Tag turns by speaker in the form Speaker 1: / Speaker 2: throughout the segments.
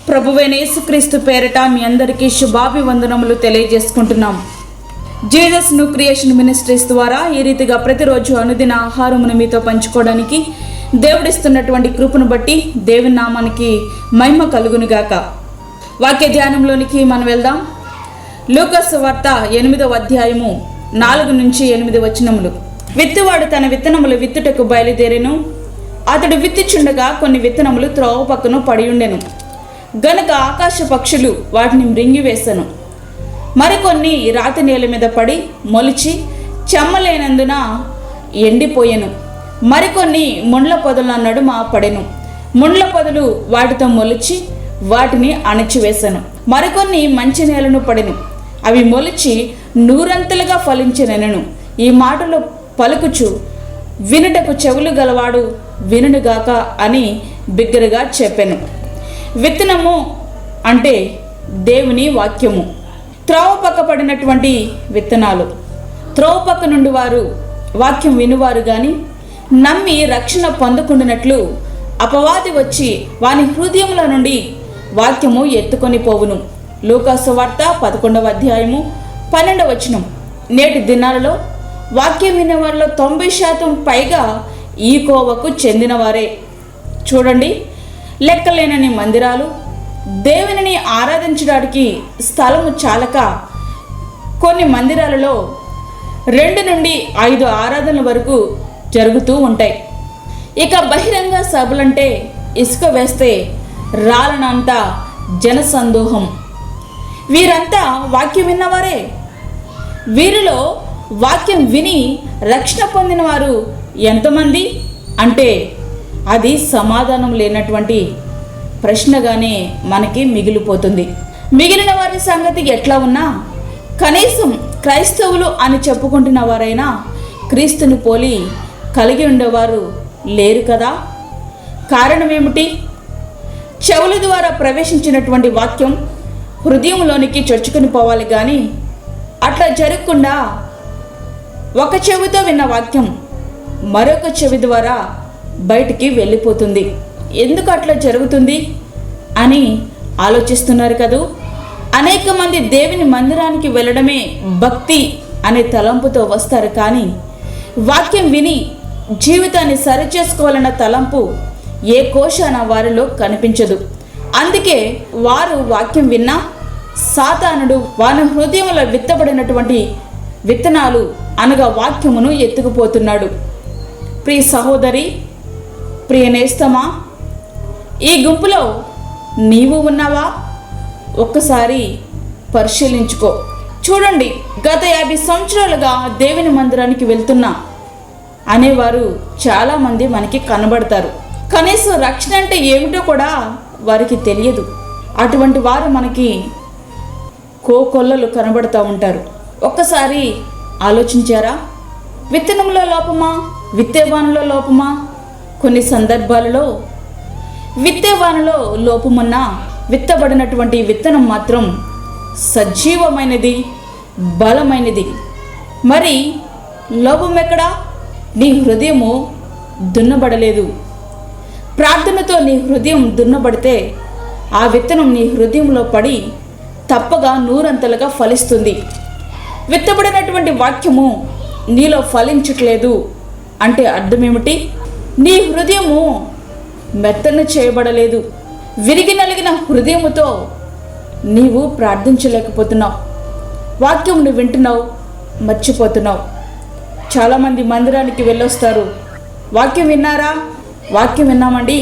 Speaker 1: ప్రభువైన యేసుక్రీస్తు పేరిట మీ అందరికీ శుభాభివందనములు తెలియజేసుకుంటున్నాం. జీసస్ న్యూ క్రియేషన్ మినిస్ట్రీస్ ద్వారా ఈ రీతిగా ప్రతిరోజు అనుదిన ఆహారమును మీతో పంచుకోవడానికి దేవుడిస్తున్నటువంటి కృపను బట్టి దేవుని నామానికి మహిమ కలుగునుగాక. వాక్య ధ్యానంలోనికి మనం వెళ్దాం. లూకాసు వార్త 8వ అధ్యాయము 4 నుంచి 8 వచనములు. విత్తువాడు తన విత్తనములు విత్తుటకు బయలుదేరెను. అతడు విత్తుచుండగా కొన్ని విత్తనములు త్రోవ పక్కన పడి ఉండెను. గనుక ఆకాశ పక్షులు వాటిని మృంగివేసెను. మరికొన్ని రాతి నేల మీద పడి మొలిచి చెమ్మలేనందున ఎండిపోయెను. మరికొన్ని ముండ్ల పొదల నడుమ పడెను. ముండ్ల పొదలు వాటితో మొలిచి వాటిని అణచివేసెను. మరికొన్ని మంచి నేలను పడెను. అవి మొలిచి 100 ఫలించెనెను. ఈ మాటలు పలుకుచు వినుటకు చెవులు గలవాడు వినుగాక అని బిగ్గరగా చెప్పెను. విత్తనము అంటే దేవుని వాక్యము. త్రోవ పక్క పడినటువంటి విత్తనాలు. త్రోవ పక్క నుండి వారు వాక్యం వినువారు గాని నమ్మి రక్షణ పొందుకుంటున్నట్లు అపవాది వచ్చి వాని హృదయముల నుండి వాక్యము ఎత్తుకొని పోవును. లూకాసు వార్త 11వ అధ్యాయము 12వ వచనం. నేటి దినాలలో వాక్యం వినేవారిలో 90% పైగా ఈ కోవకు చెందినవారే. చూడండి, లెక్కలేనని మందిరాలు, దేవునిని ఆరాధించడానికి స్థలము చాలక కొన్ని మందిరాలలో 2 నుండి 5 ఆరాధనల వరకు జరుగుతూ ఉంటాయి. ఇక బహిరంగ సభలంటే ఇసుక వేస్తే రాలనంత జనసందోహం. వీరంతా వాక్యం విన్నవారే. వీరిలో వాక్యం విని రక్షణ పొందిన వారు ఎంతమంది అంటే అది సమాధానం లేనటువంటి ప్రశ్నగానే మనకి మిగిలిపోతుంది. మిగిలిన వారి సంగతి ఎట్లా ఉన్నా కనీసం క్రైస్తవులు అని చెప్పుకుంటున్న వారైనా క్రీస్తుని పోలి కలిగి ఉండేవారు లేరు కదా. కారణం ఏమిటి? చెవుల ద్వారా ప్రవేశించినటువంటి వాక్యం హృదయంలోనికి చొచ్చుకొని పోవాలి కానీ అట్లా జరగకుండా ఒక చెవితో విన్న వాక్యం మరొక చెవి ద్వారా బయటికి వెళ్ళిపోతుంది. ఎందుకు అట్లా జరుగుతుంది అని ఆలోచిస్తున్నారు కదూ. అనేక మంది దేవుని మందిరానికి వెళ్ళడమే భక్తి అనే తలంపుతో వస్తారు కానీ వాక్యం విని జీవితాన్ని సరిచేసుకోవాలన్న తలంపు ఏ కోశాన వారిలో కనిపించదు. అందుకే వారు వాక్యం విన్నా సాతానుడు వారి హృదయంలో విత్తబడినటువంటి విత్తనాలు అనగా వాక్యమును ఎత్తుకుపోతున్నాడు. ప్రియ సహోదరి, ప్రియ నేస్తమా, ఈ గుంపులో నీవు ఉన్నావా? ఒక్కసారి పరిశీలించుకో. చూడండి, గత 50 సంవత్సరాలుగా దేవుని మందిరానికి వెళ్తున్నా అనేవారు చాలామంది మనకి కనబడతారు. కనీసం రక్షణ అంటే ఏమిటో కూడా వారికి తెలియదు. అటువంటి వారు మనకి కోకొల్లలు కనబడుతూ ఉంటారు. ఒక్కసారి ఆలోచించారా? విత్తనంలో లోపమా, విత్తేవానలో లోపమా? కొన్ని సందర్భాలలో విత్తేవానలో లోపమున్నా విత్తబడినటువంటి విత్తనం మాత్రం సజీవమైనది, బలమైనది. మరి లోపం ఎక్కడా? నీ హృదయము దున్నబడలేదు. ప్రార్థనతో నీ హృదయం దున్నబడితే ఆ విత్తనం నీ హృదయంలో పడి తప్పగా 100 ఫలిస్తుంది. విత్తబడినటువంటి వాక్యము నీలో ఫలించట్లేదు అంటే అర్థమేమిటి? నీ హృదయము మెత్తన చేయబడలేదు. విరిగి నలిగిన హృదయముతో నీవు ప్రార్థించలేకపోతున్నావు. వాక్యమును వింటున్నావు, మర్చిపోతున్నావు. చాలామంది మందిరానికి వెళ్ళొస్తారు. వాక్యం విన్నారా? వాక్యం విన్నామండి,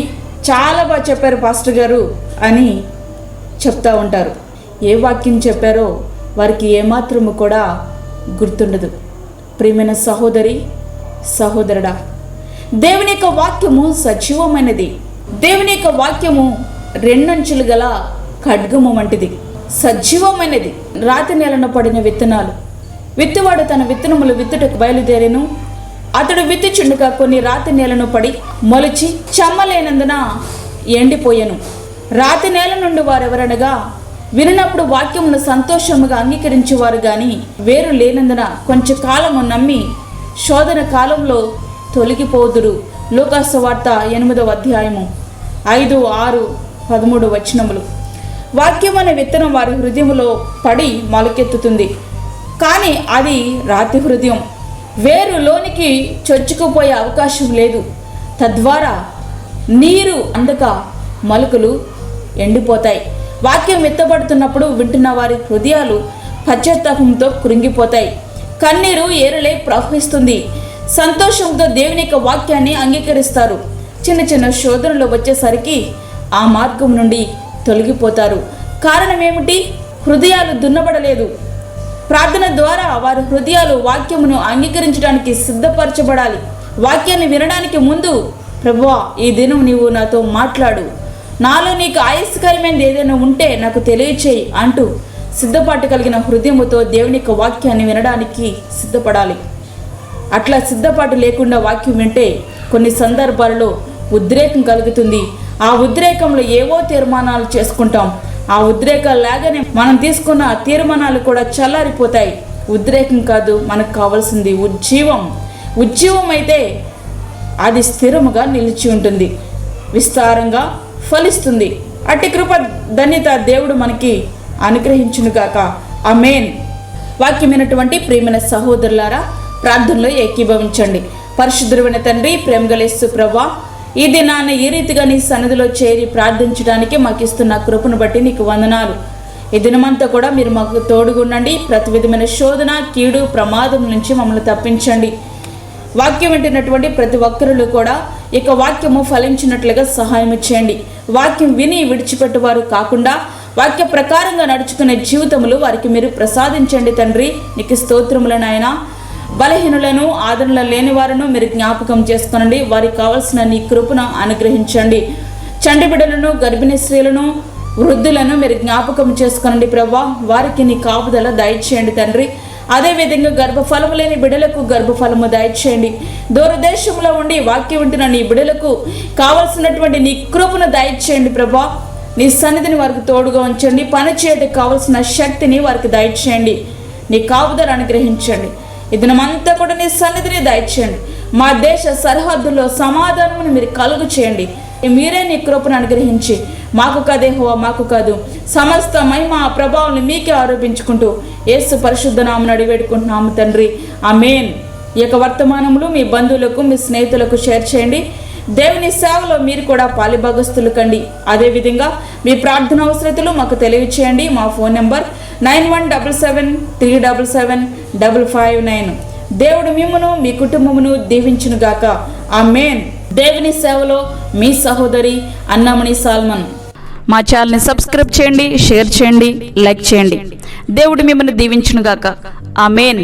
Speaker 1: చాలా బాగా చెప్పారు పాస్టర్ గారు అని చెప్తూ ఉంటారు. ఏ వాక్యం చెప్పారో వారికి ఏమాత్రము కూడా గుర్తుండదు. ప్రియమైన సహోదరి, సహోదరుడా, దేవుని యొక్క వాక్యము సజీవమైనది. దేవుని యొక్క వాక్యము 2 అంచులు గల ఖడ్గము వంటిది, సజీవమైనది. రాతి నేలన పడిన విత్తనాలు. విత్తువాడు తన విత్తనములు విత్తుటకు బయలుదేరెను. అతడు విత్తుచుండగా కొన్ని రాతి నేలను పడి మొలిచి చెమ్మలేనందున ఎండిపోయెను. రాతి నేల నుండి వారెవరనగా వినినప్పుడు వాక్యమును సంతోషముగా అంగీకరించేవారు గాని వేరు లేనందున కొంచెం కాలము నమ్మి శోధన కాలంలో తొలగిపోదురు. లూకాసు వార్త 8వ అధ్యాయము 5, 6, 13 వచనములు. వాక్యం అనే విత్తనం వారి హృదయంలో పడి మొలకెత్తుతుంది. కానీ అది రాతి హృదయం, వేరు లోనికి చొచ్చుకుపోయే అవకాశం లేదు. తద్వారా నీరు అందక మొలకలు ఎండిపోతాయి. వాక్యం విత్తబడుతున్నప్పుడు వింటున్న వారి హృదయాలు పశ్చాత్తాపంతో కృంగిపోతాయి. కన్నీరు ఏరులై ప్రవహిస్తుంది. సంతోషంతో దేవుని యొక్క వాక్యాన్ని అంగీకరిస్తారు. చిన్న చిన్న శోధనలు వచ్చేసరికి ఆ మార్గం నుండి తొలగిపోతారు. కారణం ఏమిటి? హృదయాలు దున్నబడలేదు. ప్రార్థన ద్వారా వారి హృదయాలు వాక్యమును అంగీకరించడానికి సిద్ధపరచబడాలి. వాక్యాన్ని వినడానికి ముందు, ప్రభువా, ఈ దినం నీవు నాతో మాట్లాడు, నాలో నీకు ఆయాసకరమైనది ఏదైనా ఉంటే నాకు తెలియచేయి అంటూ సిద్ధపాటు కలిగిన హృదయముతో దేవుని యొక్క వాక్యాన్ని వినడానికి సిద్ధపడాలి. అట్లా సిద్ధపాటు లేకుండా వాక్యం వింటే కొన్ని సందర్భాలలో ఉద్రేకం కలుగుతుంది. ఆ ఉద్రేకంలో ఏవో తీర్మానాలు చేసుకుంటాం. ఆ ఉద్రేకాలు లాగానే మనం తీసుకున్న తీర్మానాలు కూడా చల్లారిపోతాయి. ఉద్రేకం కాదు, మనకు కావాల్సింది ఉజ్జీవం. ఉజ్జీవం అయితే అది స్థిరముగా నిలిచి ఉంటుంది, విస్తారంగా ఫలిస్తుంది. అట్టి కృప ధన్యత దేవుడు మనకి అనుగ్రహించునుగాక. ఆమేన్. వాక్యమైనటువంటి ప్రియమైన సహోదరులారా, ప్రార్థనలో ఏకీభవించండి. పరిశుద్ధుడైన తండ్రి, ప్రేమగల యేసు ప్రభువా, ఈ దినాన్ని ఈ రీతిగా నీ సన్నిధిలో చేరి ప్రార్థించడానికి మాకు ఇస్తున్న కృపను బట్టి నీకు వందనాలు. ఈ దినమంతా కూడా మీరు మాకు తోడుగుండండి. ప్రతి విధమైన శోధన, కీడు, ప్రమాదం నుంచి మమ్మల్ని తప్పించండి. వాక్యం వింటున్నటువంటి ప్రతి ఒక్కరు కూడా ఇక వాక్యము ఫలించినట్లుగా సహాయం చేయండి. వాక్యం విని విడిచిపెట్టువారు కాకుండా వాక్య ప్రకారంగా నడుచుకునే జీవితములు వారికి మీరు ప్రసాదించండి తండ్రి. నీకు స్తోత్రములు నాయనా. బలహీనులను, ఆదరణ లేని వారిను మీరు జ్ఞాపకం చేసుకోనండి. వారికి కావలసిన నీ కృపను అనుగ్రహించండి. చంటి బిడ్డలను, గర్భిణీ స్త్రీలను, వృద్ధులను మీరు జ్ఞాపకం చేసుకోనండి ప్రభా. వారికి నీ కాపుదల దయచేయండి తండ్రి. అదేవిధంగా గర్భఫలము లేని బిడ్డలకు గర్భఫలము దయచేయండి. దూరదేశంలో ఉండి వాక్యం వింటున్న నీ బిడ్డలకు కావలసినటువంటి నీ కృపను దయచేయండి ప్రభా. నీ సన్నిధిని వారికి తోడుగా ఉంచండి. పని చేయడానికి కావలసిన శక్తిని వారికి దయచేయండి. నీ కాపుదల అనుగ్రహించండి. ఈ దినమంతా కూడా నీ సన్నిధిని దయచేయండి. మా దేశ సరిహద్దుల్లో సమాధానమును మీరు కలుగు చేయండి. మీరే నీ కృపను అనుగ్రహించి మాకు కాదు యెహోవా, మాకు కాదు, సమస్త మహిమ ప్రభావం మీకే ఆరోపించుకుంటూ యేసు పరిశుద్ధ నామమున అడివేడుకుంటున్నాము తండ్రి. ఆమేన్. ఈ యొక్క వర్తమానములు మీ బంధువులకు, మీ స్నేహితులకు షేర్ చేయండి. దేవుని సేవలో మీరు కూడా పాలిభాగస్తులు కండి. అదేవిధంగా మీ ప్రార్థన అవసరతలు మాకు తెలియచేయండి. మా ఫోన్ నెంబర్ 9177377559. దేవుడు మిమ్మును, మీ కుటుంబమును దీవించునుగాక. ఆమేన్. దేవుని సేవలో మీ సహోదరి అన్నామణి సాల్మన్. మా ఛానల్ని సబ్స్క్రైబ్ చేయండి, షేర్ చేయండి, లైక్ చేయండి. దేవుడు మిమ్మల్ని దీవించునుగాక. ఆమేన్.